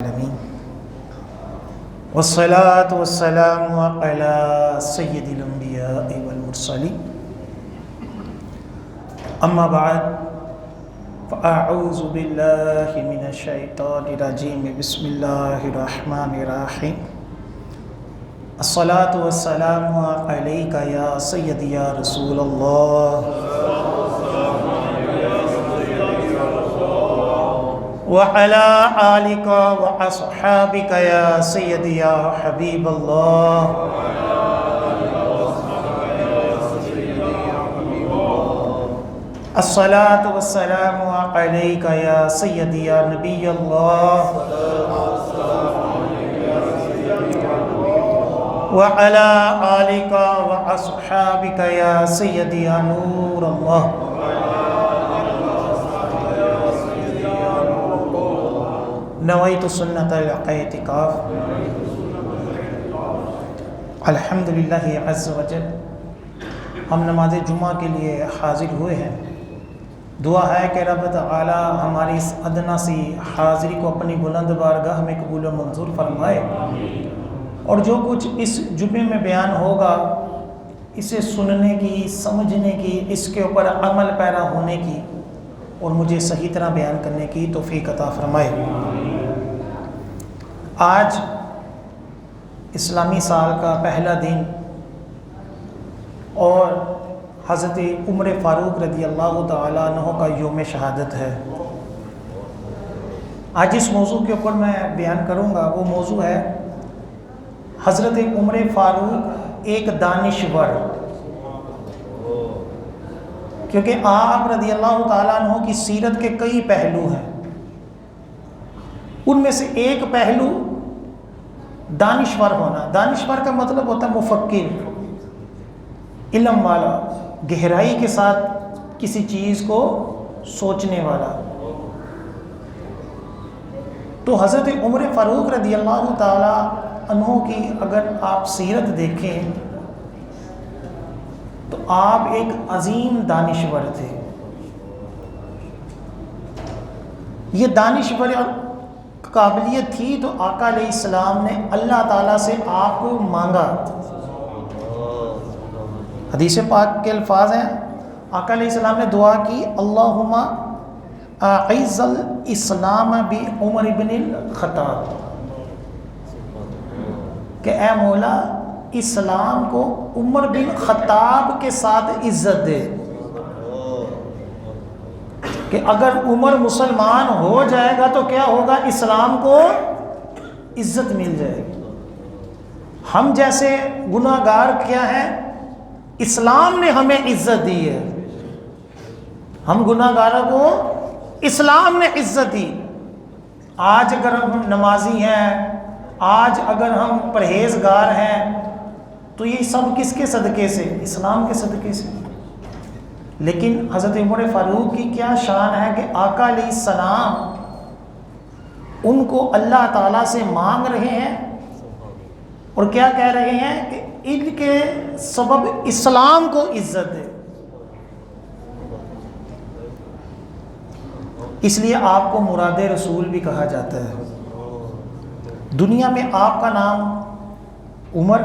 العالمين والصلاة والسلام على سيد الأنبياء والمرسلين أما بعد فأعوذ بالله من الشيطان الرجيم بسم الله الرحمن الرحيم الصلاة والسلام عليك يا سيدي يا رسول الله وعلى آلك وأصحابك يا سيدي يا حبيب الله الصلاة والسلام عليك يا سيدي يا نبي الله وعلى آلك وأصحابك يا سيدي يا نور الله نویت سنت الاعتکاف الحمدللہ عز وجل ہم نماز جمعہ کے لیے حاضر ہوئے ہیں۔ دعا ہے کہ رب تعالی ہماری اس ادنا سی حاضری کو اپنی بلند بارگاہ میں قبول و منظور فرمائے، اور جو کچھ اس جمعے میں بیان ہوگا اسے سننے کی، سمجھنے کی، اس کے اوپر عمل پیرا ہونے کی اور مجھے صحیح طرح بیان کرنے کی توفیق عطا فرمائے۔ آج اسلامی سال کا پہلا دن اور حضرت عمر فاروق رضی اللہ تعالیٰ عنہ کا یوم شہادت ہے۔ آج اس موضوع کے اوپر میں بیان کروں گا، وہ موضوع ہے حضرت عمر فاروق ایک دانشور، کیونکہ آپ رضی اللہ تعالیٰ عنہ کی سیرت کے کئی پہلو ہیں، ان میں سے ایک پہلو دانشور ہونا۔ دانشور کا مطلب ہوتا ہے مفکر، علم والا، گہرائی کے ساتھ کسی چیز کو سوچنے والا۔ تو حضرت عمر فاروق رضی اللہ تعالی عنہ کی اگر آپ سیرت دیکھیں تو آپ ایک عظیم دانشور تھے۔ یہ دانشور قابلیت تھی تو آقا علیہ السلام نے اللہ تعالیٰ سے آپ کو مانگا۔ حدیث پاک کے الفاظ ہیں، آقا علیہ السلام نے دعا کی، اللہم اعز الاسلام بعمر بن الخطاب، کہ اے مولا اسلام کو عمر بن خطاب کے ساتھ عزت دے، کہ اگر عمر مسلمان ہو جائے گا تو کیا ہوگا، اسلام کو عزت مل جائے گی۔ ہم جیسے گناہ گار کیا ہیں، اسلام نے ہمیں عزت دی ہے، ہم گناہ گاروں کو اسلام نے عزت دی۔ آج اگر ہم نمازی ہیں، آج اگر ہم پرہیزگار ہیں، تو یہ سب کس کے صدقے سے؟ اسلام کے صدقے سے۔ لیکن حضرت عمر فاروق کی کیا شان ہے کہ آقا علیہ السلام ان کو اللہ تعالیٰ سے مانگ رہے ہیں اور کیا کہہ رہے ہیں کہ ان کے سبب اسلام کو عزت دے۔ اس لیے آپ کو مراد رسول بھی کہا جاتا ہے۔ دنیا میں آپ کا نام عمر،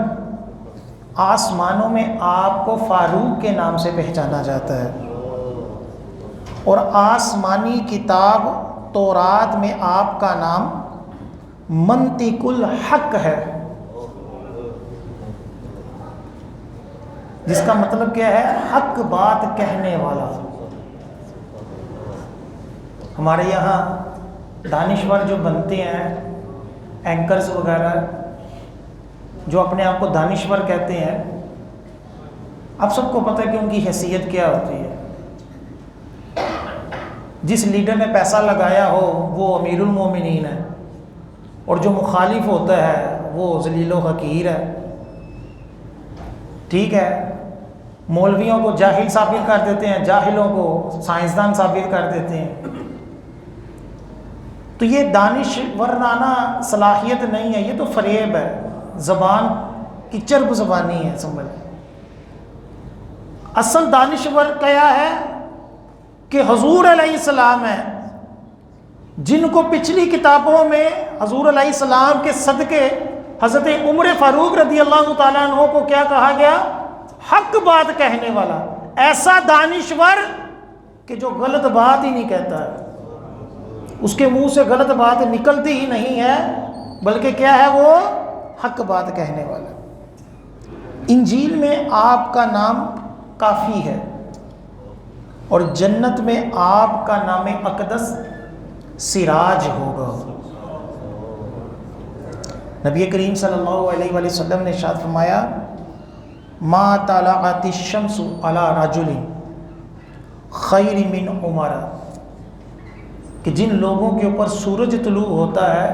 آسمانوں میں آپ کو فاروق کے نام سے پہچانا جاتا ہے، اور آسمانی کتاب تورات میں آپ کا نام منطق الحق ہے، جس کا مطلب کیا ہے، حق بات کہنے والا۔ ہمارے یہاں دانشور جو بنتے ہیں، اینکرز وغیرہ جو اپنے آپ کو دانشور کہتے ہیں، اب سب کو پتہ ہے کہ ان کی حیثیت کیا ہوتی ہے۔ جس لیڈر نے پیسہ لگایا ہو وہ امیر المومنین ہے، اور جو مخالف ہوتا ہے وہ ذلیل و حقیر ہے۔ ٹھیک ہے، مولویوں کو جاہل ثابت کر دیتے ہیں، جاہلوں کو سائنسدان ثابت کر دیتے ہیں۔ تو یہ دانشورانہ صلاحیت نہیں ہے، یہ تو فریب ہے، زبان کی چرب زبانی ہے، سمجھ۔ اصل دانشور کیا ہے کہ حضور علیہ السلام ہے، جن کو پچھلی کتابوں میں حضور علیہ السلام کے صدقے حضرت عمر فاروق رضی اللہ تعالیٰ عنہ کو کیا کہا گیا؟ حق بات کہنے والا، ایسا دانشور کہ جو غلط بات ہی نہیں کہتا ہے، اس کے منہ سے غلط بات نکلتی ہی نہیں ہے، بلکہ کیا ہے؟ وہ حق بات کہنے والا۔ انجیل میں آپ کا نام کافی ہے، اور جنت میں آپ کا نام اقدس سراج ہوگا۔ نبی کریم صلی اللہ علیہ وآلہ وسلم نے ارشاد فرمایا ما طلعت الشمس علی رجل خیر من عمر، کہ جن لوگوں کے اوپر سورج طلوع ہوتا ہے،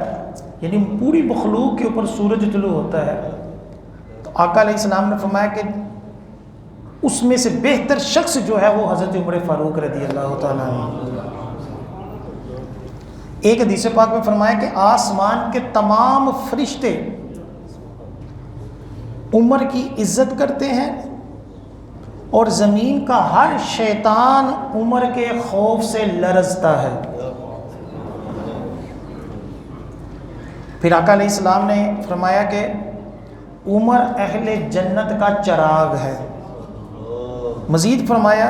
یعنی پوری مخلوق کے اوپر سورج طلوع ہوتا ہے، تو آقا علیہ السلام نے فرمایا کہ اس میں سے بہتر شخص جو ہے وہ حضرت عمر فاروق رضی اللہ تعالیٰ عنہ۔ ایک حدیث پاک میں فرمایا کہ آسمان کے تمام فرشتے عمر کی عزت کرتے ہیں، اور زمین کا ہر شیطان عمر کے خوف سے لرزتا ہے۔ پھر آقا علیہ السلام نے فرمایا کہ عمر اہل جنت کا چراغ ہے۔ مزید فرمایا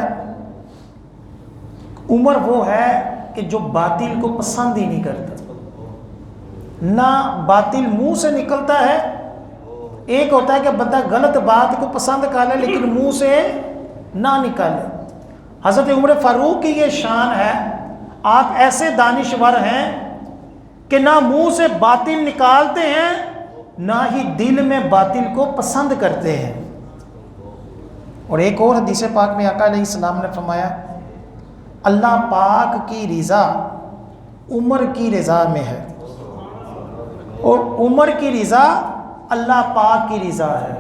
عمر وہ ہے کہ جو باطل کو پسند ہی نہیں کرتا، نہ باطل منہ سے نکلتا ہے۔ ایک ہوتا ہے کہ بندہ غلط بات کو پسند کر لے لیکن منہ سے نہ نکالے، حضرت عمر فاروق کی یہ شان ہے، آپ ایسے دانشور ہیں کہ نہ منہ سے باطل نکالتے ہیں، نہ ہی دل میں باطل کو پسند کرتے ہیں۔ اور ایک اور حدیث پاک میں آقا علیہ السلام نے فرمایا اللہ پاک کی رضا عمر کی رضا میں ہے، اور عمر کی رضا اللہ پاک کی رضا ہے۔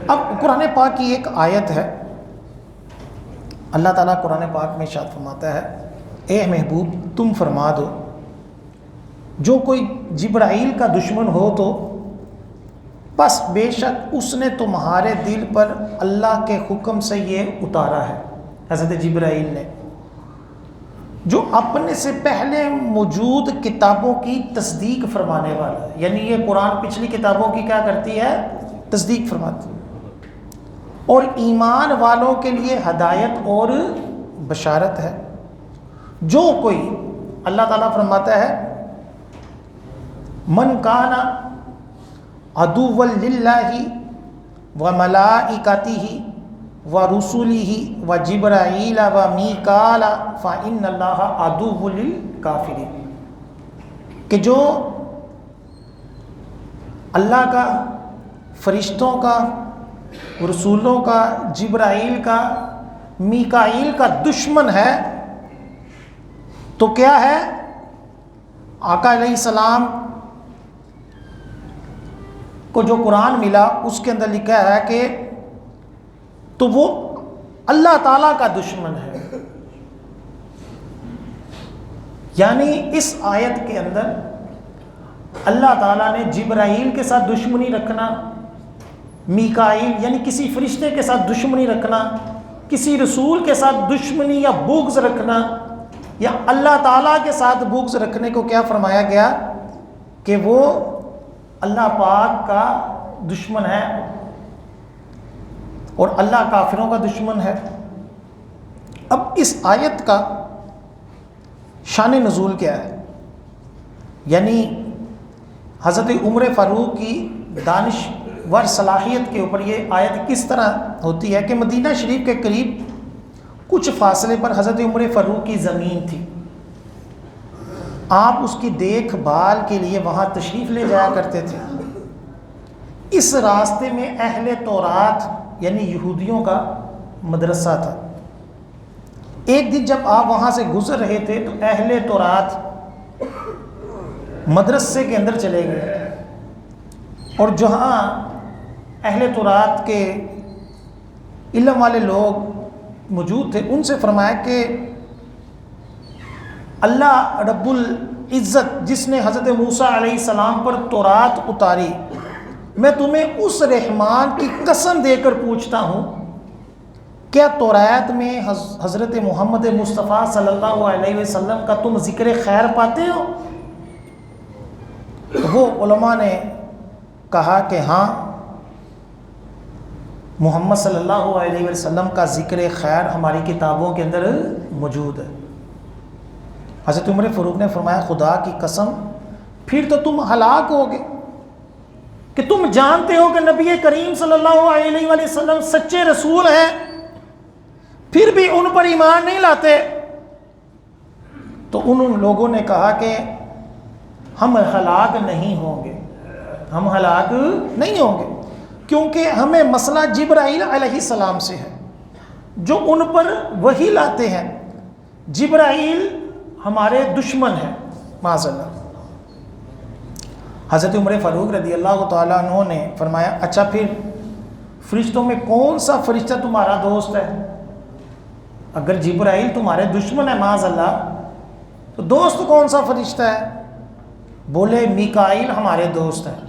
اب قرآن پاک کی ایک آیت ہے، اللہ تعالیٰ قرآن پاک میں ارشاد فرماتا ہے اے محبوب تم فرما دو جو کوئی جبرائیل کا دشمن ہو تو بس بے شک اس نے تمہارے دل پر اللہ کے حکم سے یہ اتارا ہے، حضرت جبرائیل نے، جو اپنے سے پہلے موجود کتابوں کی تصدیق فرمانے والا ہے۔ یعنی یہ قرآن پچھلی کتابوں کی کیا کرتی ہے؟ تصدیق فرماتی ہے، اور ایمان والوں کے لیے ہدایت اور بشارت ہے۔ جو کوئی، اللہ تعالیٰ فرماتا ہے من کان عدوا للہ وملائکتہ ورسلہ وجبرائیل ومیکال فإن اللہ عدو للکافرین، کہ جو اللہ کا، فرشتوں کا، رسولوں کا، جبرائیل کا، میکائیل کا دشمن ہے، تو کیا ہے؟ آقا علیہ السلام کو جو قرآن ملا اس کے اندر لکھا ہے کہ تو وہ اللہ تعالیٰ کا دشمن ہے۔ یعنی اس آیت کے اندر اللہ تعالیٰ نے جبرائیل کے ساتھ دشمنی رکھنا، میکائیل یعنی کسی فرشتے کے ساتھ دشمنی رکھنا، کسی رسول کے ساتھ دشمنی یا بغض رکھنا، یا اللہ تعالیٰ کے ساتھ بغض رکھنے کو کیا فرمایا گیا کہ وہ اللہ پاک کا دشمن ہے، اور اللہ کافروں کا دشمن ہے۔ اب اس آیت کا شان نزول کیا ہے؟ یعنی حضرت عمر فاروق کی دانشور صلاحیت کے اوپر یہ آیت کس طرح ہوتی ہے کہ مدینہ شریف کے قریب کچھ فاصلے پر حضرت عمر فاروق کی زمین تھی، آپ اس کی دیکھ بھال کے لیے وہاں تشریف لے جایا کرتے تھے۔ اس راستے میں اہل تورات یعنی یہودیوں کا مدرسہ تھا۔ ایک دن جب آپ وہاں سے گزر رہے تھے تو اہل تورات مدرسے کے اندر چلے گئے، اور جہاں اہل تورات کے علم والے لوگ موجود تھے ان سے فرمایا کہ اللہ رب العزت جس نے حضرت موسیٰ علیہ السلام پر تورات اتاری، میں تمہیں اس رحمان کی قسم دے کر پوچھتا ہوں کیا توریت میں حضرت محمد مصطفیٰ صلی اللہ علیہ وسلم کا تم ذکر خیر پاتے ہو؟ تو وہ علماء نے کہا کہ ہاں، محمد صلی اللہ علیہ وسلم کا ذکر خیر ہماری کتابوں کے اندر موجود ہے۔ حضرت عمر فاروق نے فرمایا خدا کی قسم پھر تو تم ہلاک ہوگے کہ تم جانتے ہو کہ نبی کریم صلی اللہ علیہ وسلم سچے رسول ہیں، پھر بھی ان پر ایمان نہیں لاتے۔ تو ان لوگوں نے کہا کہ ہم ہلاک نہیں ہوں گے، ہم ہلاک نہیں ہوں گے، کیونکہ ہمیں مسئلہ جبرائیل علیہ السلام سے ہے جو ان پر وحی لاتے ہیں۔ جبرائیل ہمارے دشمن ہیں معاذ اللہ۔ حضرت عمر فاروق رضی اللہ تعالیٰ عنہ نے فرمایا اچھا پھر فرشتوں میں کون سا فرشتہ تمہارا دوست ہے؟ اگر جبرائیل تمہارے دشمن ہے معاذ اللہ تو دوست کون سا فرشتہ ہے؟ بولے میکائیل ہمارے دوست ہیں،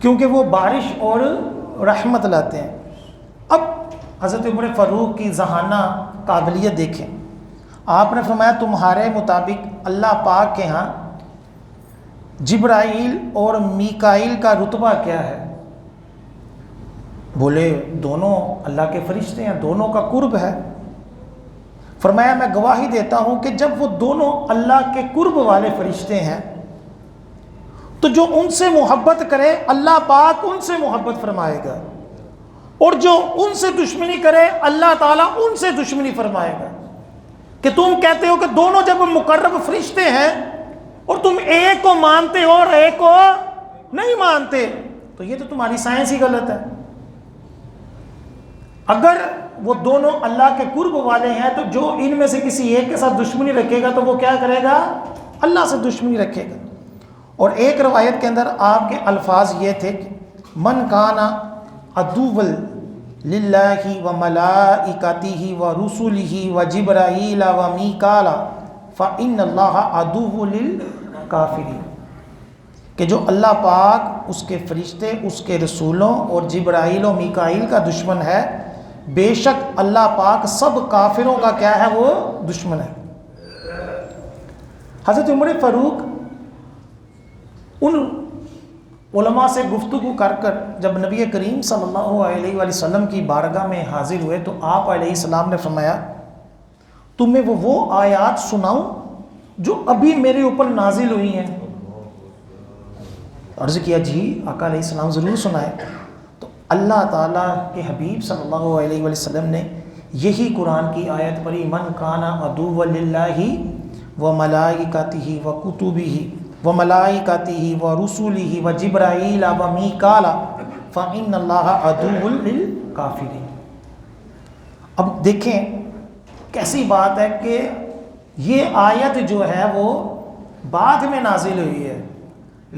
کیونکہ وہ بارش اور رحمت لاتے ہیں۔ اب حضرت عمر فاروق کی ذہانہ قابلیت دیکھیں۔ آپ نے فرمایا تمہارے مطابق اللہ پاک کے ہاں جبرائیل اور میکائیل کا رتبہ کیا ہے؟ بولے دونوں اللہ کے فرشتے ہیں، دونوں کا قرب ہے۔ فرمایا میں گواہی دیتا ہوں کہ جب وہ دونوں اللہ کے قرب والے فرشتے ہیں تو جو ان سے محبت کرے اللہ پاک ان سے محبت فرمائے گا، اور جو ان سے دشمنی کرے اللہ تعالیٰ ان سے دشمنی فرمائے گا۔ کہ تم کہتے ہو کہ دونوں جب مقرب فرشتے ہیں اور تم ایک کو مانتے ہو اور ایک کو نہیں مانتے تو یہ تو تمہاری سائنس ہی غلط ہے۔ اگر وہ دونوں اللہ کے قرب والے ہیں تو جو ان میں سے کسی ایک کے ساتھ دشمنی رکھے گا تو وہ کیا کرے گا؟ اللہ سے دشمنی رکھے گا۔ اور ایک روایت کے اندر آپ کے الفاظ یہ تھے کہ من کانا عدو للہ و ملائکتہ و رسلہ و جبرائیل و میکال فإن اللہ عدو للکافرین، کہ جو اللہ پاک، اس کے فرشتے، اس کے رسولوں اور جبرائیل و میکائیل کا دشمن ہے، بے شک اللہ پاک سب کافروں کا کیا ہے؟ وہ دشمن ہے۔ حضرت عمر فاروق ان علماء سے گفتگو کر کر جب نبی کریم صلی اللہ علیہ وآلہ وسلم کی بارگاہ میں حاضر ہوئے تو آپ علیہ السلام نے فرمایا تمہیں وہ آیات سناؤں جو ابھی میرے اوپر نازل ہوئی ہیں؟ عرض کیا جی آقا علیہ السلام ضرور سنائے۔ تو اللہ تعالیٰ کے حبیب صلی اللہ علیہ وآلہ وسلم نے یہی قرآن کی آیت پڑھی من کان عدو للہ و ملائکتہ و کتبہ و ملائکتہ و رسلہ و جبرائیل و میکال فإن اللہ عدو للکافرین۔ اب دیکھیں کیسی بات ہے کہ یہ آیت جو ہے وہ بعد میں نازل ہوئی ہے،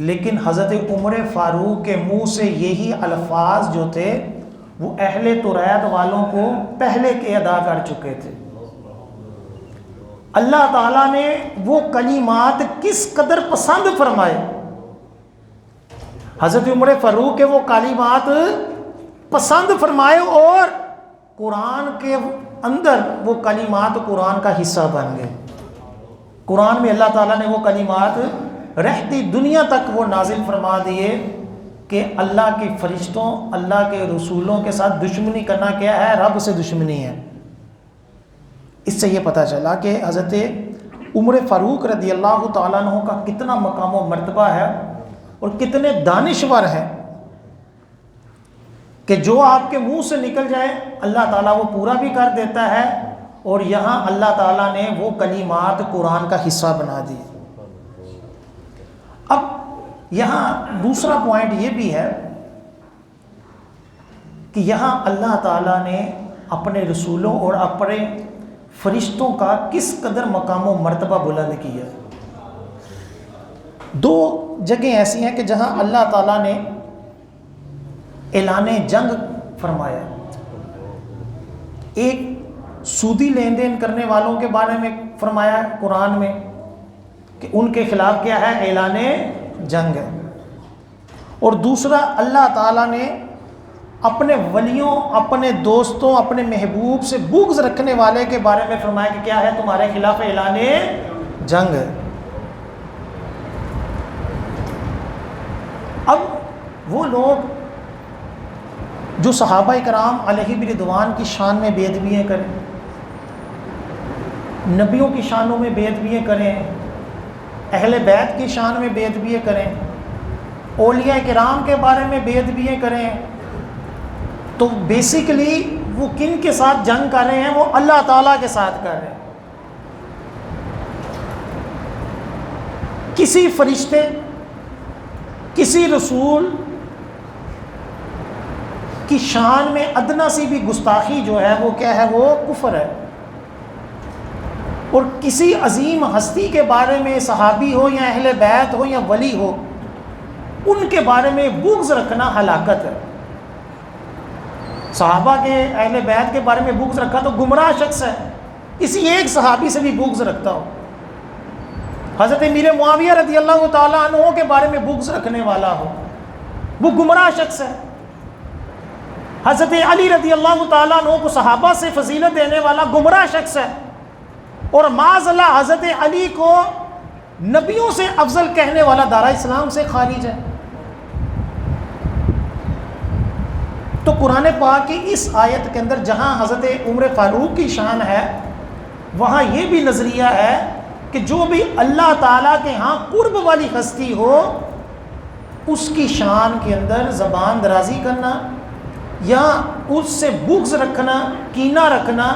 لیکن حضرت عمر فاروق کے منہ سے یہی الفاظ جو تھے وہ اہل توریت والوں کو پہلے کے ادا کر چکے تھے۔ اللہ تعالیٰ نے وہ کلمات کس قدر پسند فرمائے، حضرت عمر فاروق کے وہ کلمات پسند فرمائے اور قرآن کے اندر وہ کلمات قرآن کا حصہ بن گئے۔ قرآن میں اللہ تعالیٰ نے وہ کلمات رہتی دنیا تک وہ نازل فرما دیے کہ اللہ کے فرشتوں، اللہ کے رسولوں کے ساتھ دشمنی کرنا کیا ہے؟ رب سے دشمنی ہے۔ اس سے یہ پتہ چلا کہ حضرت عمر فاروق رضی اللہ تعالیٰ عنہ کا کتنا مقام و مرتبہ ہے اور کتنے دانشور ہیں کہ جو آپ کے منہ سے نکل جائے اللہ تعالیٰ وہ پورا بھی کر دیتا ہے، اور یہاں اللہ تعالیٰ نے وہ کلمات قرآن کا حصہ بنا دی۔ اب یہاں دوسرا پوائنٹ یہ بھی ہے کہ یہاں اللہ تعالیٰ نے اپنے رسولوں اور اپنے فرشتوں کا کس قدر مقام و مرتبہ بلند کیا۔ دو جگہیں ایسی ہیں کہ جہاں اللہ تعالیٰ نے اعلان جنگ فرمایا۔ ایک سودی لین دین کرنے والوں کے بارے میں فرمایا ہے قرآن میں کہ ان کے خلاف کیا ہے؟ اعلان جنگ ہے۔ اور دوسرا اللہ تعالیٰ نے اپنے ولیوں، اپنے دوستوں، اپنے محبوب سے بغض رکھنے والے کے بارے میں فرمایا کہ کیا ہے؟ تمہارے خلاف اعلان جنگ ہے۔ اب وہ لوگ جو صحابہ کرام علیہم رضوان کی شان میں بے ادبیاں کریں، نبیوں کی شانوں میں بے ادبیاں کریں، اہل بیت کی شان میں بے ادبیاں کریں، اولیاء کرام کے بارے میں بے ادبیاں کریں، تو بیسیکلی وہ کن کے ساتھ جنگ کر رہے ہیں؟ وہ اللہ تعالیٰ کے ساتھ کر رہے ہیں۔ کسی فرشتے، کسی رسول کی شان میں ادنا سی بھی گستاخی جو ہے وہ کیا ہے؟ وہ کفر ہے۔ اور کسی عظیم ہستی کے بارے میں، صحابی ہو یا اہل بیت ہو یا ولی ہو، ان کے بارے میں بغض رکھنا ہلاکت ہے۔ صحابہ کے، اہل بیت کے بارے میں بغض رکھا تو گمراہ شخص ہے۔ کسی ایک صحابی سے بھی بغض رکھتا ہو، حضرت امیر معاویہ رضی اللہ تعالیٰ عنہ کے بارے میں بغض رکھنے والا ہو، وہ گمراہ شخص ہے۔ حضرت علی رضی اللہ تعالیٰ عنہ کو صحابہ سے فضیلت دینے والا گمراہ شخص ہے، اور معاذ اللہ حضرت علی کو نبیوں سے افضل کہنے والا دارا اسلام سے خارج ہے۔ تو قرآن پاک کی اس آیت کے اندر جہاں حضرت عمر فاروق کی شان ہے، وہاں یہ بھی نظریہ ہے کہ جو بھی اللہ تعالیٰ کے ہاں قرب والی ہستی ہو، اس کی شان کے اندر زبان درازی کرنا یا اس سے بغض رکھنا، کینہ رکھنا،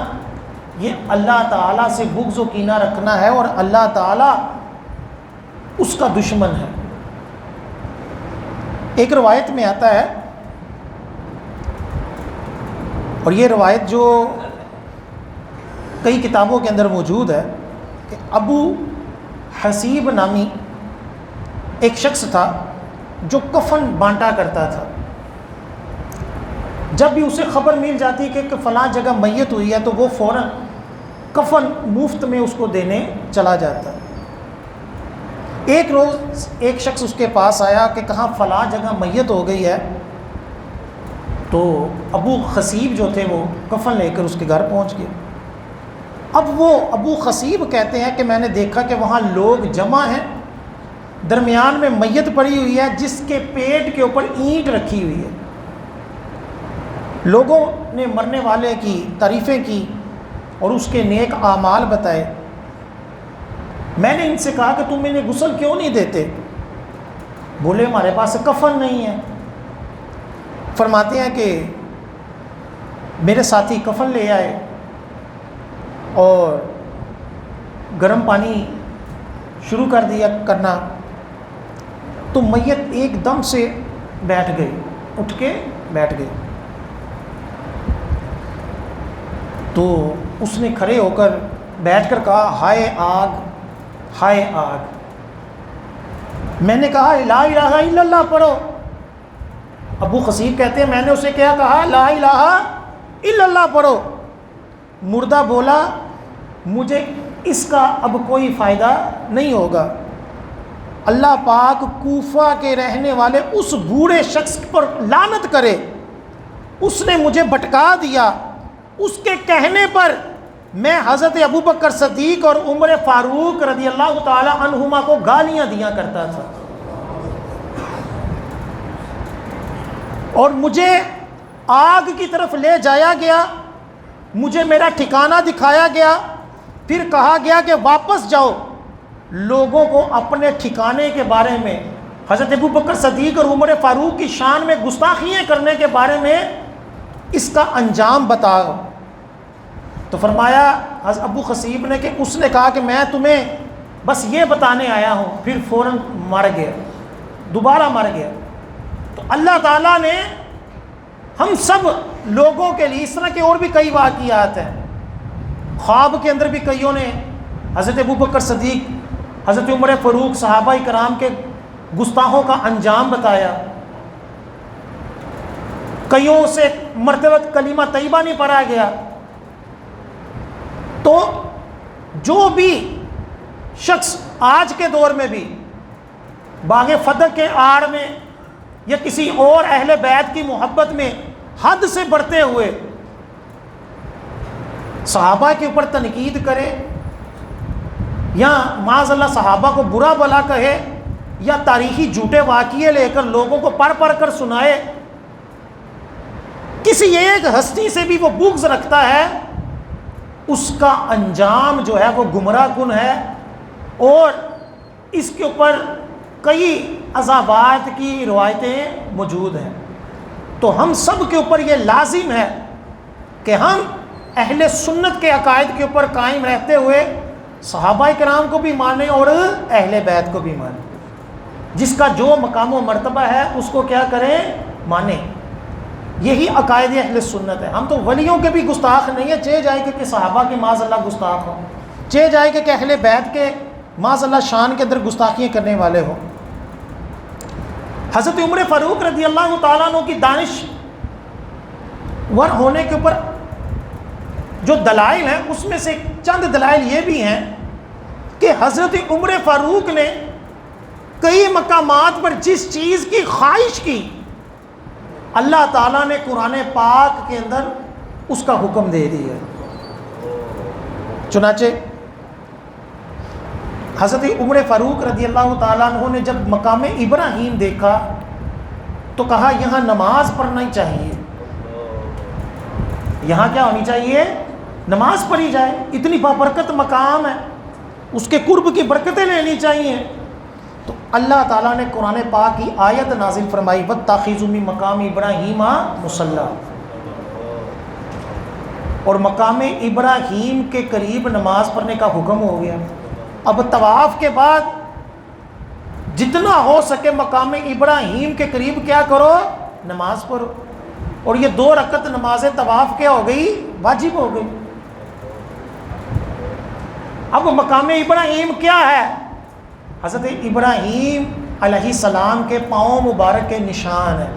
یہ اللہ تعالیٰ سے بغض و کینہ رکھنا ہے، اور اللہ تعالیٰ اس کا دشمن ہے۔ ایک روایت میں آتا ہے، اور یہ روایت جو کئی کتابوں کے اندر موجود ہے، کہ ابو حسیب نامی ایک شخص تھا جو کفن بانٹا کرتا تھا۔ جب بھی اسے خبر مل جاتی کہ فلاں جگہ میت ہوئی ہے تو وہ فوراً کفن مفت میں اس کو دینے چلا جاتا۔ ایک روز ایک شخص اس کے پاس آیا کہ کہاں فلاں جگہ میت ہو گئی ہے، تو ابو خصیب جو تھے وہ کفن لے کر اس کے گھر پہنچ گئے۔ اب وہ ابو خصیب کہتے ہیں کہ میں نے دیکھا کہ وہاں لوگ جمع ہیں، درمیان میں میت پڑی ہوئی ہے جس کے پیٹ کے اوپر اینٹ رکھی ہوئی ہے۔ لوگوں نے مرنے والے کی تعریفیں کی اور اس کے نیک اعمال بتائے۔ میں نے ان سے کہا کہ تم انہیں غسل کیوں نہیں دیتے؟ بولے ہمارے پاس کفن نہیں ہے۔ فرماتے ہیں کہ میرے ساتھی کفن لے آئے اور گرم پانی شروع کر دیا کرنا، تو میت ایک دم سے بیٹھ گئی، اٹھ کے بیٹھ گئی۔ تو اس نے کھڑے ہو کر بیٹھ کر کہا، ہائے آگ، ہائے آگ۔ میں نے کہا لا الہ الا اللہ پڑھو۔ ابو خصیب کہتے ہیں میں نے اسے کیا کہا؟ لا الہ الا اللہ پڑھو۔ مردہ بولا مجھے اس کا اب کوئی فائدہ نہیں ہوگا، اللہ پاک کوفہ کے رہنے والے اس بوڑھے شخص پر لعنت کرے، اس نے مجھے بھٹکا دیا، اس کے کہنے پر میں حضرت ابوبکر صدیق اور عمر فاروق رضی اللہ تعالی عنہما کو گالیاں دیا کرتا تھا، اور مجھے آگ کی طرف لے جایا گیا، مجھے میرا ٹھکانہ دکھایا گیا، پھر کہا گیا کہ واپس جاؤ۔ لوگوں کو اپنے ٹھکانے کے بارے میں، حضرت ابوبکر صدیق اور عمر فاروق کی شان میں گستاخیاں کرنے کے بارے میں اس کا انجام بتاؤ۔ تو فرمایا حضرت ابو خصیب نے کہ اس نے کہا کہ میں تمہیں بس یہ بتانے آیا ہوں، پھر فوراً مر گیا، دوبارہ مر گیا۔ تو اللہ تعالیٰ نے ہم سب لوگوں کے لیے اس طرح کے اور بھی کئی واقعات ہیں، خواب کے اندر بھی کئیوں نے حضرت ابوبکر صدیق، حضرت عمر فاروق، صحابہ کرام کے گستاخوں کا انجام بتایا۔ کئیوں سے مرتبہ کلمہ طیبہ نہیں پڑھا گیا۔ تو جو بھی شخص آج کے دور میں بھی باغ فتح کے آڑ میں یا کسی اور اہل بیت کی محبت میں حد سے بڑھتے ہوئے صحابہ کے اوپر تنقید کرے یا معاذ اللہ صحابہ کو برا بھلا کہے یا تاریخی جھوٹے واقعے لے کر لوگوں کو پڑھ کر سنائے، کسی ایک ہستی سے بھی وہ بغض رکھتا ہے، اس کا انجام جو ہے وہ گمراہ کن ہے، اور اس کے اوپر کئی عذابات کی روایتیں موجود ہیں۔ تو ہم سب کے اوپر یہ لازم ہے کہ ہم اہل سنت کے عقائد کے اوپر قائم رہتے ہوئے صحابہ کرام کو بھی مانیں اور اہل بیت کو بھی مانیں، جس کا جو مقام و مرتبہ ہے اس کو کیا کریں، مانیں۔ یہی عقائد اہل سنت ہے۔ ہم تو ولیوں کے بھی گستاخ نہیں ہیں، چاہے جائے کہ صحابہ کے معاذ اللہ گستاخ ہوں، چاہے جائے کہ اہل بیت کے معاذ اللہ شان کے اندر گستاخیاں کرنے والے ہوں۔ حضرت عمر فاروق رضی اللہ تعالیٰ عنہ کی دانش ور ہونے کے اوپر جو دلائل ہیں، اس میں سے چند دلائل یہ بھی ہیں کہ حضرت عمر فاروق نے کئی مقامات پر جس چیز کی خواہش کی، اللہ تعالیٰ نے قرآن پاک کے اندر اس کا حکم دے دیا۔ چنانچہ حضرت عمر فاروق رضی اللہ تعالیٰ عنہ نے جب مقام ابراہیم دیکھا تو کہا یہاں نماز پڑھنا ہی چاہیے، یہاں کیا ہونی چاہیے، نماز پڑھی جائے، اتنی بابرکت مقام ہے، اس کے قرب کی برکتیں لینی چاہیے۔ تو اللہ تعالیٰ نے قرآن پاک کی آیت نازل فرمائی وَاتَّخِذُوا مِن مَقَامِ إِبْرَاهِيمَ مُصَلًّى، اور مقام ابراہیم کے قریب نماز پڑھنے کا حکم ہو گیا۔ اب طواف کے بعد جتنا ہو سکے مقام ابراہیم کے قریب کیا کرو، نماز پڑھو، اور یہ 2 رکعت نماز طواف کیا ہو گئی، واجب ہو گئی۔ اب مقام ابراہیم کیا ہے، حضرت ابراہیم علیہ السلام کے پاؤں مبارک کے نشان ہے،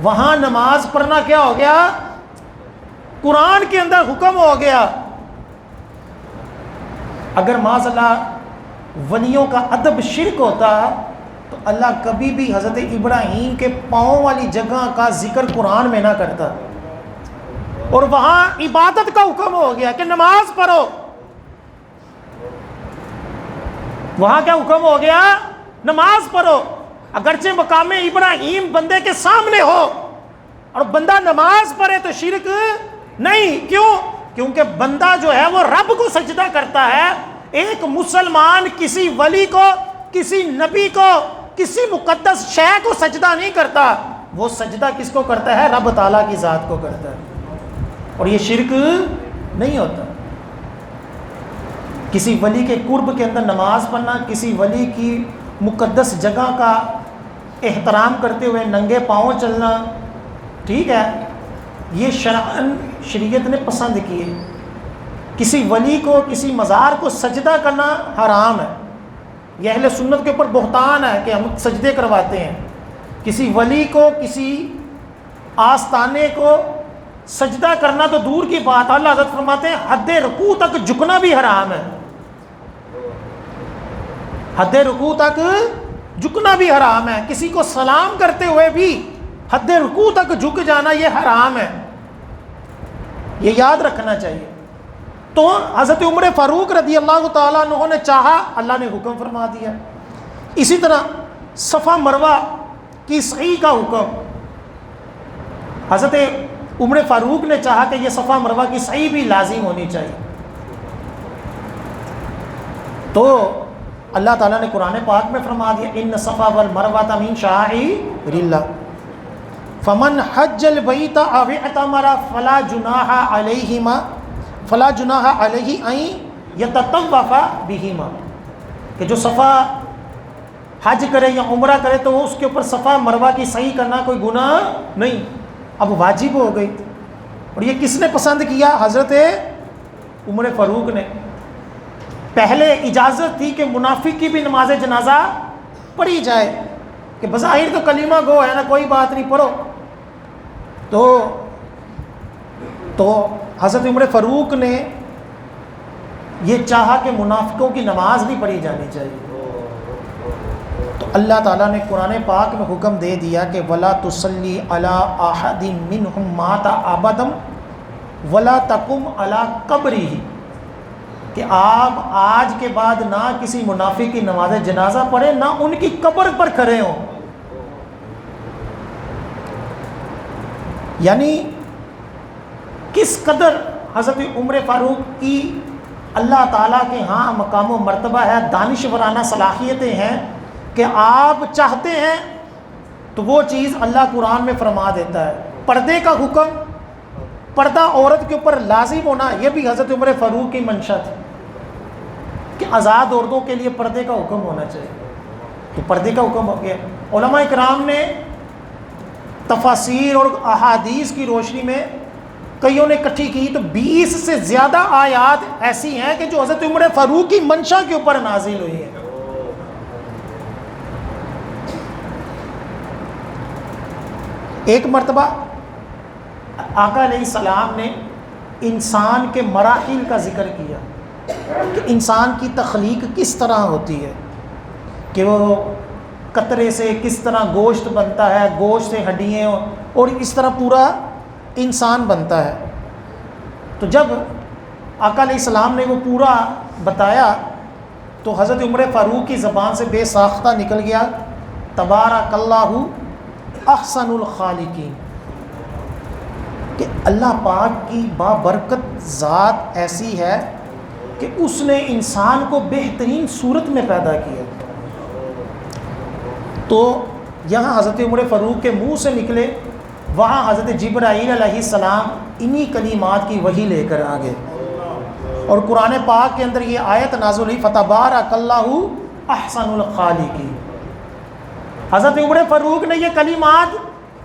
وہاں نماز پڑھنا کیا ہو گیا، قرآن کے اندر حکم ہو گیا۔ اگر معاذ اللہ ولیوں کا ادب شرک ہوتا تو اللہ کبھی بھی حضرت ابراہیم کے پاؤں والی جگہ کا ذکر قرآن میں نہ کرتا، اور وہاں عبادت کا حکم ہو گیا کہ نماز پڑھو۔ وہاں کیا حکم ہو گیا، نماز پڑھو۔ اگرچہ مقام ابراہیم بندے کے سامنے ہو اور بندہ نماز پڑھے تو شرک نہیں، کیوں؟ کیونکہ بندہ جو ہے وہ رب کو سجدہ کرتا ہے۔ ایک مسلمان کسی ولی کو، کسی نبی کو، کسی مقدس شے کو سجدہ نہیں کرتا، وہ سجدہ کس کو کرتا ہے، رب تعالیٰ کی ذات کو کرتا ہے، اور یہ شرک نہیں ہوتا۔ کسی ولی کے قرب کے اندر نماز پڑھنا، کسی ولی کی مقدس جگہ کا احترام کرتے ہوئے ننگے پاؤں چلنا، ٹھیک ہے، یہ شرعاً شریعت نے پسند کیے۔ کسی ولی کو، کسی مزار کو سجدہ کرنا حرام ہے، یہ اہل سنت کے اوپر بہتان ہے کہ ہم سجدے کرواتے ہیں۔ کسی ولی کو، کسی آستانے کو سجدہ کرنا تو دور کی بات، اللہ حضرت فرماتے ہیں حد رکوع تک جھکنا بھی حرام ہے، حد رکوع تک جھکنا بھی حرام ہے۔ کسی کو سلام کرتے ہوئے بھی حد رکوع تک جھک جانا یہ حرام ہے، یہ یاد رکھنا چاہیے۔ تو حضرت عمر فاروق رضی اللہ تعالیٰ عنہ نے چاہا، اللہ نے حکم فرما دیا۔ اسی طرح صفا مروہ کی سعی کا حکم، حضرت عمر فاروق نے چاہا کہ یہ صفا مروہ کی سعی بھی لازم ہونی چاہیے۔ تو اللہ تعالیٰ نے قرآن پاک میں فرما دیا ان صفا والمروہ من شعائر اللہ فمن حج البیت او اعتمر فلا جناح علیہ ان یتطوف بہما، کہ جو صفا حج کرے یا عمرہ کرے تو اس کے اوپر صفا مروہ کی سعی کرنا کوئی گناہ نہیں، اب واجب ہو گئی۔ اور یہ کس نے پسند کیا، حضرت عمر فاروق نے۔ پہلے اجازت تھی کہ منافق کی بھی نماز جنازہ پڑھی جائے، کہ بظاہر تو کلمہ گو ہے نا، کوئی بات نہیں، پڑھو۔ تو حضرت عمر فاروق نے یہ چاہا کہ منافقوں کی نماز نہیں پڑھی جانی چاہیے۔ تو تو اللہ تعالیٰ نے قرآن پاک میں حکم دے دیا کہ ولا تصلی علی احد منہم مات ابدا ولا تقم علی قبرہ، کہ آپ آج کے بعد نہ کسی منافق کی نماز جنازہ پڑھیں، نہ ان کی قبر پر کھڑے ہوں. یعنی کس قدر حضرت عمر فاروق کی اللہ تعالیٰ کے ہاں مقام و مرتبہ ہے، دانشورانہ صلاحیتیں ہیں کہ آپ چاہتے ہیں تو وہ چیز اللہ قرآن میں فرما دیتا ہے. پردے کا حکم، پردہ عورت کے اوپر لازم ہونا، یہ بھی حضرت عمر فاروق کی منشا تھی کہ آزاد عورتوں کے لیے پردے کا حکم ہونا چاہیے. تو پردے کا حکم ہو گیا. علماء کرام نے تفاسیر اور احادیث کی روشنی میں کئیوں نے اکٹھی کی تو 20 سے زیادہ آیات ایسی ہیں کہ جو حضرت عمر فاروق کی منشا کے اوپر نازل ہوئی ہیں. ایک مرتبہ آقا علیہ السلام نے انسان کے مراحل کا ذکر کیا کہ انسان کی تخلیق کس طرح ہوتی ہے، کہ وہ قطرے سے کس طرح گوشت بنتا ہے، گوشت سے ہڈیاں، اور اس طرح پورا انسان بنتا ہے. تو جب آقا علیہ السلام نے وہ پورا بتایا تو حضرت عمر فاروق کی زبان سے بے ساختہ نکل گیا تبارک اللہ احسن الخالقین، کہ اللہ پاک کی بابرکت ذات ایسی ہے کہ اس نے انسان کو بہترین صورت میں پیدا کیا. تو یہاں حضرت عمر فاروق کے منہ سے نکلے، وہاں حضرت جبرائیل علیہ السلام انہی کلمات کی وحی لے کر آگے، اور قرآن پاک کے اندر یہ آیت نازل ہوئی فتبارک اللہ احسن الخالقین. حضرت عمر فاروق نے یہ کلمات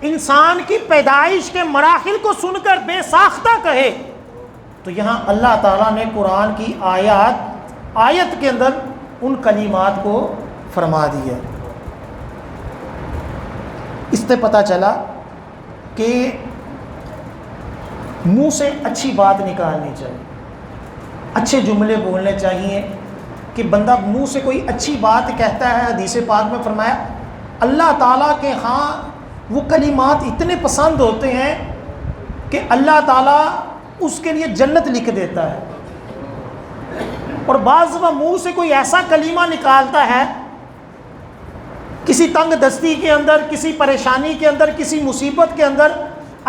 انسان کی پیدائش کے مراحل کو سن کر بے ساختہ کہے، تو یہاں اللہ تعالیٰ نے قرآن کی آیت کے اندر ان کلمات کو فرما دیا. اس سے پتہ چلا کہ منہ سے اچھی بات نکالنی چاہیے، اچھے جملے بولنے چاہیے. کہ بندہ منہ سے کوئی اچھی بات کہتا ہے، حدیث پاک میں فرمایا اللہ تعالیٰ کے ہاں وہ کلمات اتنے پسند ہوتے ہیں کہ اللہ تعالیٰ اس کے لیے جنت لکھ دیتا ہے. اور بعض دفعہ منہ سے کوئی ایسا کلمہ نکالتا ہے کسی تنگ دستی کے اندر، کسی پریشانی کے اندر، کسی مصیبت کے اندر،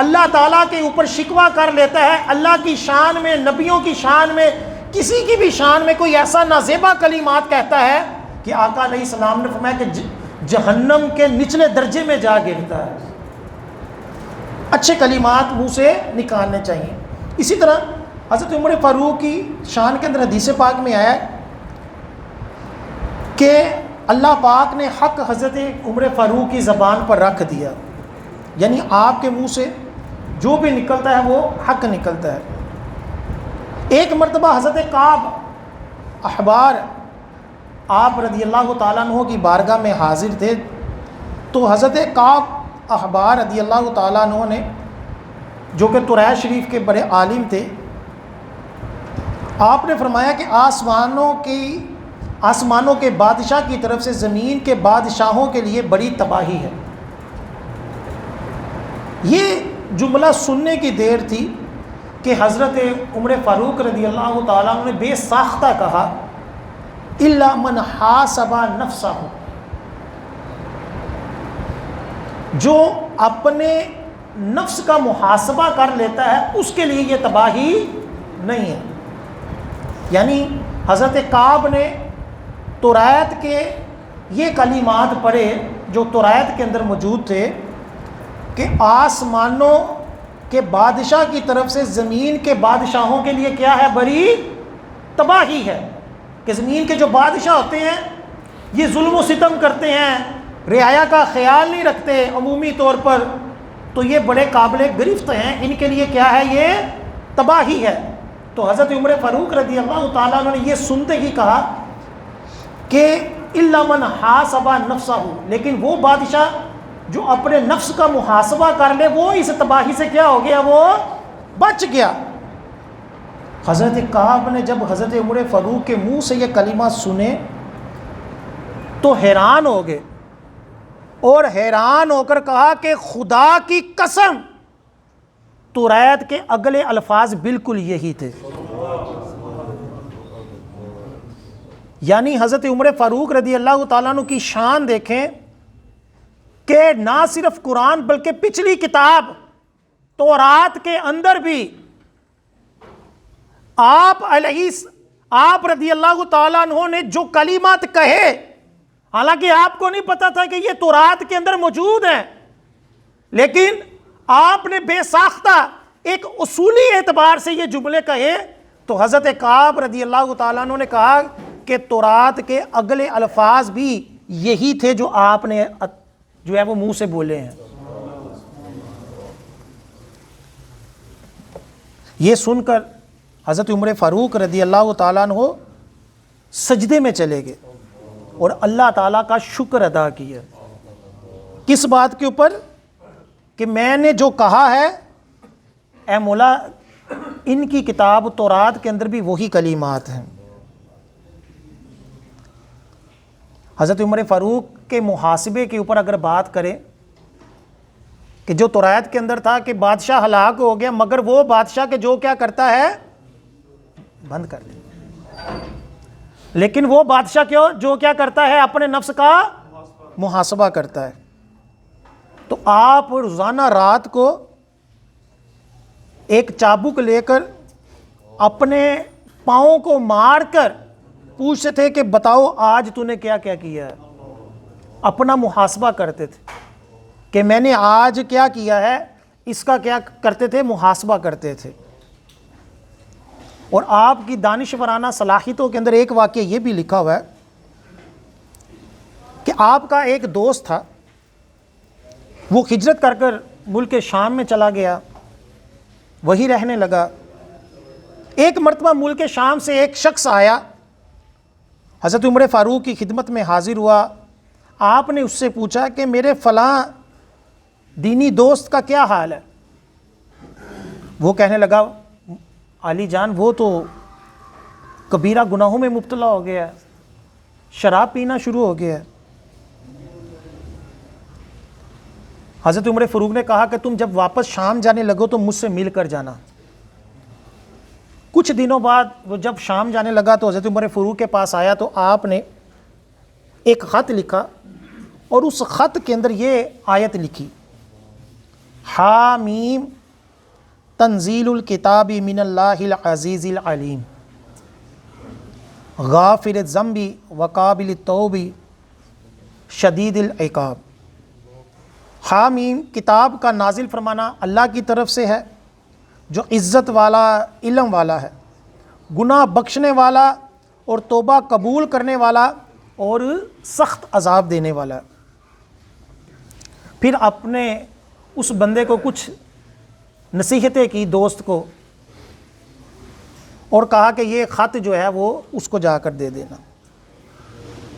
اللہ تعالیٰ کے اوپر شکوہ کر لیتا ہے، اللہ کی شان میں، نبیوں کی شان میں، کسی کی بھی شان میں کوئی ایسا نازیبا کلمات کہتا ہے کہ آقا علیہ السلام نے فرمایا کہ جہنم کے نچلے درجے میں جا گرتا ہے. اچھے کلمات منہ سے نکالنے چاہیے. اسی طرح حضرت عمر فاروق کی شان کے اندر حدیث پاک میں آیا کہ اللہ پاک نے حق حضرت عمر فاروق کی زبان پر رکھ دیا، یعنی آپ کے منہ سے جو بھی نکلتا ہے وہ حق نکلتا ہے. ایک مرتبہ حضرت کعب احبار آپ رضی اللہ تعالیٰ عنہ کی بارگاہ میں حاضر تھے، تو حضرت کعب احبار رضی اللہ تعالیٰ عنہ نے، جو کہ قریش شریف کے بڑے عالم تھے، آپ نے فرمایا کہ آسمانوں کے بادشاہ کی طرف سے زمین کے بادشاہوں کے لیے بڑی تباہی ہے. یہ جملہ سننے کی دیر تھی کہ حضرت عمر فاروق رضی اللہ تعالیٰ عنہ نے بے ساختہ کہا الا من حاسب نفسہ، جو اپنے نفس کا محاسبہ کر لیتا ہے اس کے لیے یہ تباہی نہیں ہے. یعنی حضرت کعب نے توریت کے یہ کلمات پڑھے جو توریت کے اندر موجود تھے کہ آسمانوں کے بادشاہ کی طرف سے زمین کے بادشاہوں کے لیے کیا ہے؟ بڑی تباہی ہے. کہ زمین کے جو بادشاہ ہوتے ہیں یہ ظلم و ستم کرتے ہیں، رعایا کا خیال نہیں رکھتے عمومی طور پر، تو یہ بڑے قابل گرفت ہیں، ان کے لیے کیا ہے؟ یہ تباہی ہے. تو حضرت عمر فاروق رضی اللہ تعالیٰ عنہ نے یہ سنتے ہی کہا کہ الا من حاسب نفسہ، لیکن وہ بادشاہ جو اپنے نفس کا محاسبہ کر لے وہ اس تباہی سے کیا ہو گیا؟ وہ بچ گیا. حضرت کعب نے جب حضرت عمر فاروق کے منہ سے یہ کلمہ سنے تو حیران ہو گئے اور حیران ہو کر کہا کہ خدا کی قسم توریت کے اگلے الفاظ بالکل یہی تھے. یعنی حضرت عمر فاروق رضی اللہ تعالیٰ عنہ کی شان دیکھیں کہ نہ صرف قرآن بلکہ پچھلی کتاب تورات کے اندر بھی آپ رضی اللہ تعالیٰ عنہ نے جو کلمات کہے، حالانکہ آپ کو نہیں پتا تھا کہ یہ تورات کے اندر موجود ہیں، لیکن آپ نے بے ساختہ ایک اصولی اعتبار سے یہ جملے کہے. تو حضرت کعب رضی اللہ تعالیٰ عنہ نے کہا کہ تورات کے اگلے الفاظ بھی یہی تھے جو آپ نے جو ہے وہ منہ سے بولے ہیں. یہ سن کر حضرت عمر فاروق رضی اللہ تعالیٰ عنہ سجدے میں چلے گئے اور اللہ تعالیٰ کا شکر ادا کیا. کس بات کے اوپر؟ کہ میں نے جو کہا ہے اے مولا ان کی کتاب تورات کے اندر بھی وہی کلمات ہیں. حضرت عمر فاروق کے محاسبے کے اوپر اگر بات کریں کہ جو تورات کے اندر تھا کہ بادشاہ ہلاک ہو گیا، مگر وہ بادشاہ کے جو کیا کرتا ہے بند کر لے، لیکن وہ بادشاہ جو کیا کرتا ہے اپنے نفس کا محاسبہ کرتا ہے. تو آپ روزانہ رات کو ایک چابک لے کر اپنے پاؤں کو مار کر پوچھتے تھے کہ بتاؤ آج تو نے کیا کیا کیا ہے. اپنا محاسبہ کرتے تھے کہ میں نے آج کیا کیا ہے، اس کا کیا کرتے تھے، محاسبہ کرتے تھے. اور آپ کی دانشورانہ صلاحیتوں کے اندر ایک واقعہ یہ بھی لکھا ہوا ہے کہ آپ کا ایک دوست تھا، وہ ہجرت کر کر ملک شام میں چلا گیا، وہی رہنے لگا. ایک مرتبہ ملک شام سے ایک شخص آیا، حضرت عمر فاروق کی خدمت میں حاضر ہوا. آپ نے اس سے پوچھا کہ میرے فلاں دینی دوست کا کیا حال ہے؟ وہ کہنے لگا علی جان وہ تو کبیرہ گناہوں میں مبتلا ہو گیا ہے، شراب پینا شروع ہو گیا ہے. حضرت عمر فاروق نے کہا کہ تم جب واپس شام جانے لگو تو مجھ سے مل کر جانا. کچھ دنوں بعد وہ جب شام جانے لگا تو حضرت عمر فاروق کے پاس آیا تو آپ نے ایک خط لکھا اور اس خط کے اندر یہ آیت لکھی، حامیم تنزیل الکتاب من اللہ العزیز العلیم غافر الذنب وقابل التوب شدید العقاب. حامیم کتاب کا نازل فرمانا اللہ کی طرف سے ہے جو عزت والا، علم والا ہے، گناہ بخشنے والا اور توبہ قبول کرنے والا اور سخت عذاب دینے والا. پھر اپنے اس بندے کو کچھ نصیحتیں کی دوست کو اور کہا کہ یہ خط جو ہے وہ اس کو جا کر دے دینا.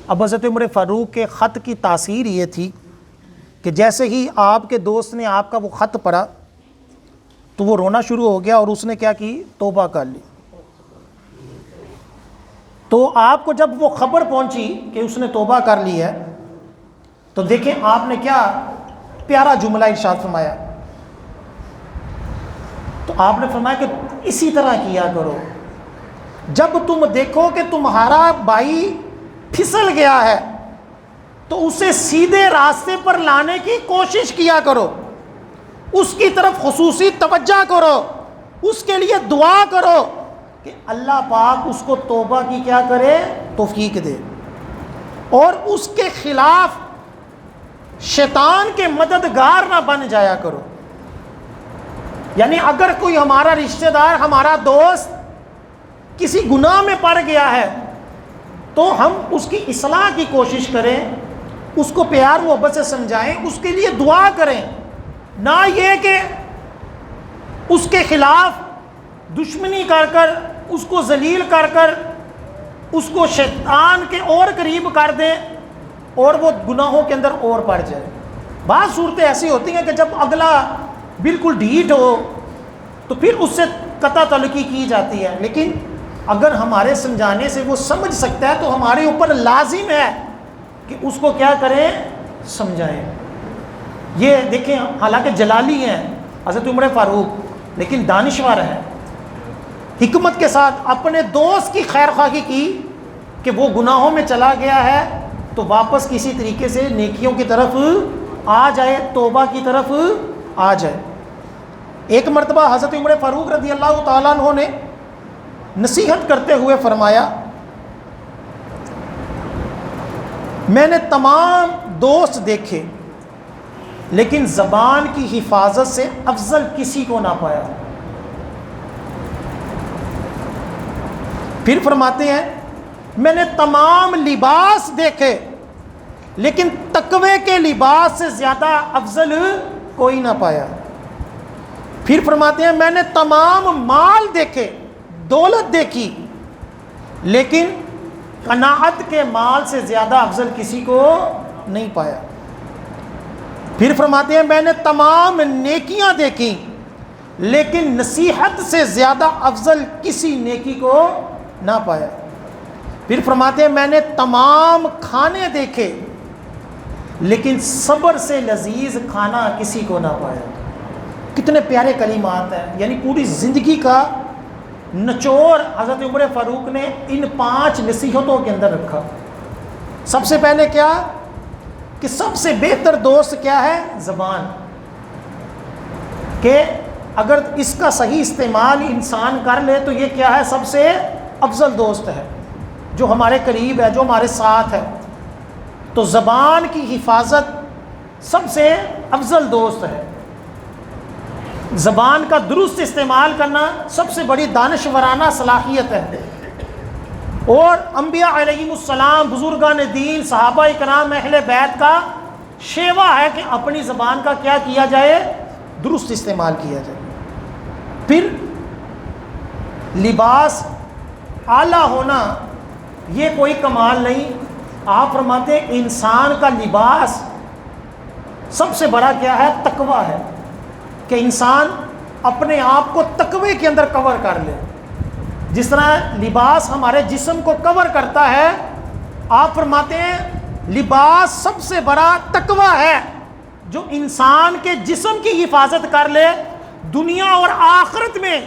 اب حضرت عمر فاروق کے خط کی تاثیر یہ تھی کہ جیسے ہی آپ کے دوست نے آپ کا وہ خط پڑھا تو وہ رونا شروع ہو گیا اور اس نے کیا کی، توبہ کر لی. تو آپ کو جب وہ خبر پہنچی کہ اس نے توبہ کر لی ہے تو دیکھیں آپ نے کیا پیارا جملہ ارشاد فرمایا. تو آپ نے فرمایا کہ اسی طرح کیا کرو، جب تم دیکھو کہ تمہارا بھائی پھسل گیا ہے تو اسے سیدھے راستے پر لانے کی کوشش کیا کرو، اس کی طرف خصوصی توجہ کرو، اس کے لیے دعا کرو کہ اللہ پاک اس کو توبہ کی کیا کرے، توفیق دے. اور اس کے خلاف شیطان کے مددگار نہ بن جایا کرو. یعنی اگر کوئی ہمارا رشتہ دار، ہمارا دوست کسی گناہ میں پڑ گیا ہے تو ہم اس کی اصلاح کی کوشش کریں، اس کو پیار محبت سے سمجھائیں، اس کے لیے دعا کریں، نہ یہ کہ اس کے خلاف دشمنی کر کر، اس کو ذلیل کر کر، اس کو شیطان کے اور قریب کر دیں اور وہ گناہوں کے اندر اور پڑ جائے. بعض صورتیں ایسی ہوتی ہیں کہ جب اگلا بالکل ڈھیٹ ہو تو پھر اس سے قطع تعلقی کی جاتی ہے، لیکن اگر ہمارے سمجھانے سے وہ سمجھ سکتا ہے تو ہمارے اوپر لازم ہے کہ اس کو کیا کریں، سمجھائیں. یہ دیکھیں حالانکہ جلالی ہیں حضرت عمر فاروق، لیکن دانشور ہیں، حکمت کے ساتھ اپنے دوست کی خیر خواہی کی کہ وہ گناہوں میں چلا گیا ہے تو واپس کسی طریقے سے نیکیوں کی طرف آ جائے، توبہ کی طرف آ جائے۔ ایک مرتبہ حضرت عمر فاروق رضی اللہ تعالیٰ عنہ نے نصیحت کرتے ہوئے فرمایا، میں نے تمام دوست دیکھے لیکن زبان کی حفاظت سے افضل کسی کو نہ پایا۔ پھر فرماتے ہیں میں نے تمام لباس دیکھے لیکن تقوی کے لباس سے زیادہ افضل کوئی نہ پایا۔ پھر فرماتے ہیں میں نے تمام مال دیکھے، دولت دیکھی، لیکن قناعت کے مال سے زیادہ افضل کسی کو نہیں پایا۔ پھر فرماتے ہیں میں نے تمام نیکیاں دیکھی لیکن نصیحت سے زیادہ افضل کسی نیکی کو نہ پایا۔ پھر فرماتے ہیں میں نے تمام کھانے دیکھے لیکن صبر سے لذیذ کھانا کسی کو نہ پایا۔ کتنے پیارے کلمات ہیں، یعنی پوری زندگی کا نچوڑ حضرت عمر فاروق نے ان 5 نصیحتوں کے اندر رکھا۔ سب سے پہلے کیا کہ سب سے بہتر دوست کیا ہے؟ زبان، کہ اگر اس کا صحیح استعمال انسان کر لے تو یہ کیا ہے؟ سب سے افضل دوست ہے، جو ہمارے قریب ہے، جو ہمارے ساتھ ہے۔ تو زبان کی حفاظت سب سے افضل دوست ہے۔ زبان کا درست استعمال کرنا سب سے بڑی دانشورانہ صلاحیت ہے۔ اور انبیاء علیہم السلام، بزرگان دین، صحابہ اکرام، اہل بیت کا شیوا ہے کہ اپنی زبان کا کیا کیا جائے؟ درست استعمال کیا جائے۔ پھر لباس اعلیٰ ہونا یہ کوئی کمال نہیں۔ آپ فرماتے ہیں انسان کا لباس سب سے بڑا کیا ہے؟ تقویٰ ہے، کہ انسان اپنے آپ کو تقوی کے اندر کور کر لے۔ جس طرح لباس ہمارے جسم کو کور کرتا ہے، آپ فرماتے ہیں لباس سب سے بڑا تقویٰ ہے، جو انسان کے جسم کی حفاظت کر لے، دنیا اور آخرت میں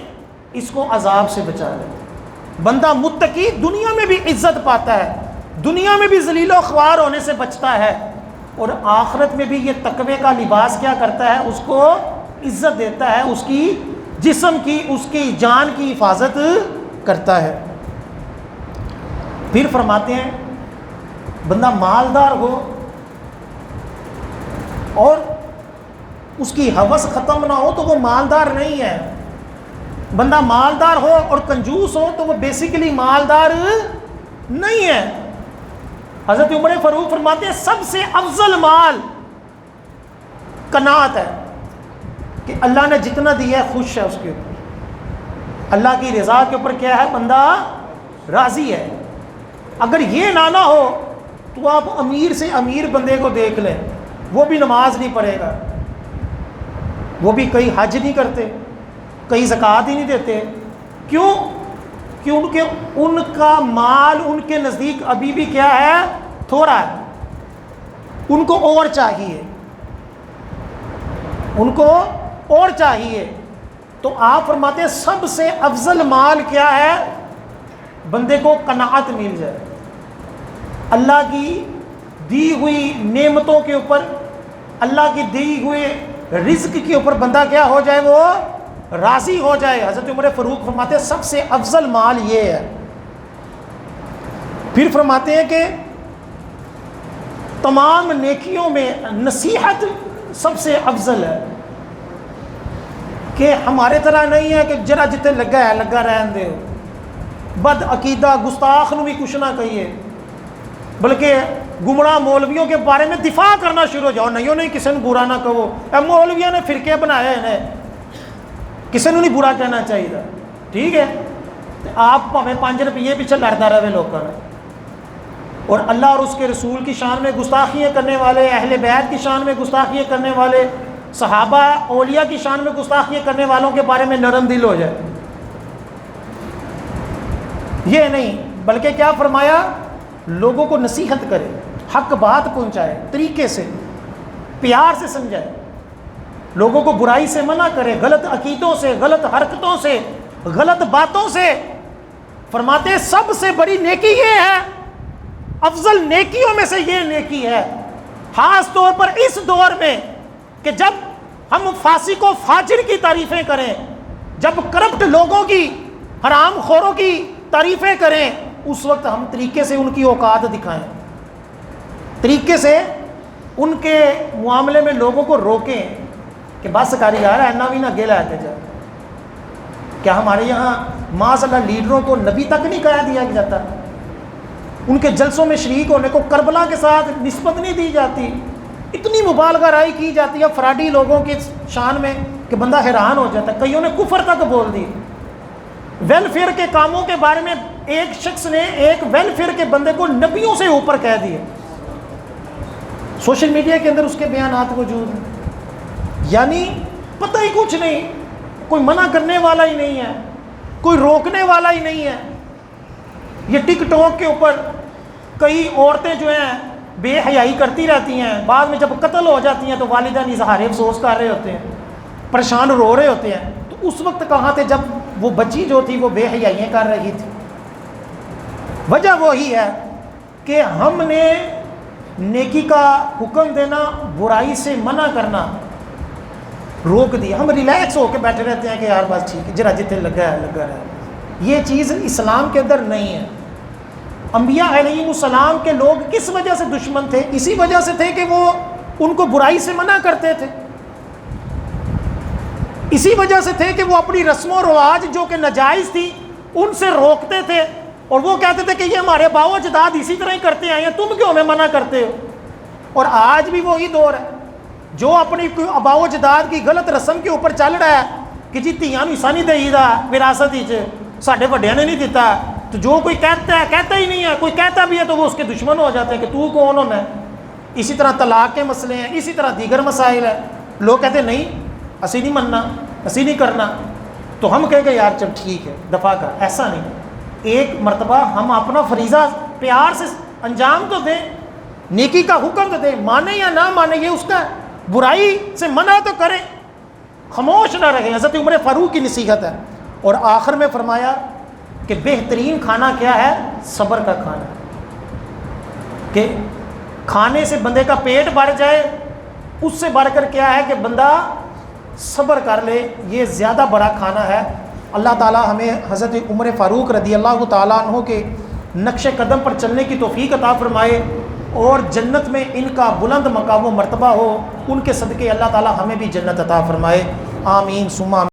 اس کو عذاب سے بچا لے۔ بندہ متقی دنیا میں بھی عزت پاتا ہے، دنیا میں بھی ذلیل و خوار ہونے سے بچتا ہے، اور آخرت میں بھی یہ تقوی کا لباس کیا کرتا ہے؟ اس کو عزت دیتا ہے، اس کی جسم کی، اس کی جان کی حفاظت کرتا ہے۔ پھر فرماتے ہیں بندہ مالدار ہو اور اس کی ہوس ختم نہ ہو تو وہ مالدار نہیں ہے۔ بندہ مالدار ہو اور کنجوس ہو تو وہ بیسیکلی مالدار نہیں ہے۔ حضرت عمر فاروق فرماتے ہیں سب سے افضل مال قناعت ہے، کہ اللہ نے جتنا دیا ہے خوش ہے اس کے اوپر، اللہ کی رضا کے اوپر کیا ہے؟ بندہ راضی ہے۔ اگر یہ نہ ہو تو آپ امیر سے امیر بندے کو دیکھ لیں، وہ بھی نماز نہیں پڑھے گا، وہ بھی کئی حج نہیں کرتے، کئی زکوٰۃ ہی نہیں دیتے۔ کیوں؟ کیونکہ ان کا مال ان کے نزدیک ابھی بھی کیا ہے؟ تھوڑا ہے، ان کو اور چاہیے، ان کو اور چاہیے۔ تو آپ فرماتے ہیں سب سے افضل مال کیا ہے؟ بندے کو قناعت مل جائے، اللہ کی دی ہوئی نعمتوں کے اوپر، اللہ کی دی ہوئے رزق کے اوپر بندہ کیا ہو جائے؟ وہ راضی ہو جائے۔ حضرت عمر فاروق فرماتے ہیں سب سے افضل مال یہ ہے۔ پھر فرماتے ہیں کہ تمام نیکیوں میں نصیحت سب سے افضل ہے، کہ ہمارے طرح نہیں ہے کہ جرا جتے لگا ہے لگا رہن دے، بد عقیدہ گستاخ نو بھی کچھ نہ کہیے، بلکہ گمراہ مولویوں کے بارے میں دفاع کرنا شروع ہو جاؤ، نہیں کسی نے برا نہ کہو، اے مولویوں نے فرقے بنائے ہیں، کسی نے نہیں برا کہنا چاہیے، ٹھیک ہے؟ آپ پاویں 5 روپیے پیچھے لڑتا رہے لوگوں نے، اور اللہ اور اس کے رسول کی شان میں گستاخیاں کرنے والے، اہل بیت کی شان میں گستاخیاں کرنے والے، صحابہ اولیاء کی شان میں گستاخیاں کرنے والوں کے بارے میں نرم دل ہو جائے۔ یہ نہیں، بلکہ کیا فرمایا؟ لوگوں کو نصیحت کرے، حق بات پہنچائے، طریقے سے پیار سے سمجھائے۔ لوگوں کو برائی سے منع کرے، غلط عقیدوں سے، غلط حرکتوں سے، غلط باتوں سے۔ فرماتے ہیں سب سے بڑی نیکی یہ ہے، افضل نیکیوں میں سے یہ نیکی ہے، خاص طور پر اس دور میں کہ جب ہم فاسق و فاجر کی تعریفیں کریں، جب کرپٹ لوگوں کی، حرام خوروں کی تعریفیں کریں، اس وقت ہم طریقے سے ان کی اوقات دکھائیں، طریقے سے ان کے معاملے میں لوگوں کو روکیں کہ بس کاری یار اینا بھی نہ گیلا ہے جا۔ کیا ہمارے یہاں معاذ اللہ لیڈروں کو نبی تک نہیں کہا دیا جاتا؟ ان کے جلسوں میں شریک ہونے کو کربلا کے ساتھ نسبت نہیں دی جاتی؟ اتنی مبالغہ رائی کی جاتی ہے فراڈی لوگوں کی شان میں کہ بندہ حیران ہو جاتا ہے۔ کئیوں نے کفر تک بول دی۔ ویلفیئر کے کاموں کے بارے میں ایک شخص نے ایک ویلفیئر کے بندے کو نبیوں سے اوپر کہہ دیے۔ سوشل میڈیا کے اندر اس کے بیانات موجود ہیں۔ یعنی پتہ ہی کچھ نہیں، کوئی منع کرنے والا ہی نہیں ہے، کوئی روکنے والا ہی نہیں ہے۔ یہ ٹک ٹاک کے اوپر کئی عورتیں جو ہیں بے حیائی کرتی رہتی ہیں، بعد میں جب قتل ہو جاتی ہیں تو والدین اظہار افسوس کر رہے ہوتے ہیں، پریشان رو رہے ہوتے ہیں۔ تو اس وقت کہاں تھے جب وہ بچی جو تھی وہ بے حیائیاں کر رہی تھی؟ وجہ وہی ہے کہ ہم نے نیکی کا حکم دینا، برائی سے منع کرنا روک دیا۔ ہم ریلیکس ہو کے بیٹھے رہتے ہیں کہ یار بس ٹھیک ہے، جرا جتنے لگا ہے لگا رہا۔ یہ چیز اسلام کے اندر نہیں ہے۔ انبیاء علیہ السلام کے لوگ کس وجہ سے دشمن تھے؟ اسی وجہ سے تھے کہ وہ ان کو برائی سے منع کرتے تھے، اسی وجہ سے تھے کہ وہ اپنی رسم و رواج جو کہ ناجائز تھی ان سے روکتے تھے، اور وہ کہتے تھے کہ یہ ہمارے باؤ اجداد اسی طرح ہی کرتے آئے ہیں، تم کیوں ہمیں منع کرتے ہو؟ اور آج بھی وہی دور ہے، جو اپنی باؤ اجداد کی غلط رسم کے اوپر چل رہا ہے کہ جی تیاں نوں حصہ نہیں دئی دا وراثت وچ، ساڈے وڈیاں نے نہیں دیتا، تو جو کوئی کہتا ہے کہتا ہی نہیں ہے، کوئی کہتا بھی ہے تو وہ اس کے دشمن ہو جاتے ہیں کہ تو کون ہونا ہے۔ اسی طرح طلاق کے مسئلے ہیں، اسی طرح دیگر مسائل ہیں، لوگ کہتے ہیں نہیں اسی نہیں مننا، اسی نہیں کرنا، تو ہم کہیں گے یار چل ٹھیک ہے دفاع کر۔ ایسا نہیں، ایک مرتبہ ہم اپنا فریضہ پیار سے انجام تو دیں، نیکی کا حکم تو دیں، مانے یا نہ مانے یہ اس کا ہے، برائی سے منع تو کریں، خاموش نہ رہیں۔ حضرت عمر فاروق کی نصیحت ہے۔ اور آخر میں فرمایا کہ بہترین کھانا کیا ہے؟ صبر کا کھانا، کہ کھانے سے بندے کا پیٹ بڑھ جائے، اس سے بڑھ کر کیا ہے کہ بندہ صبر کر لے، یہ زیادہ بڑا کھانا ہے۔ اللہ تعالی ہمیں حضرت عمر فاروق رضی اللہ تعالیٰ عنہ کے نقش قدم پر چلنے کی توفیق عطا فرمائے، اور جنت میں ان کا بلند مقام و مرتبہ ہو، ان کے صدقے اللہ تعالی ہمیں بھی جنت عطا فرمائے، آمین ثم آمین۔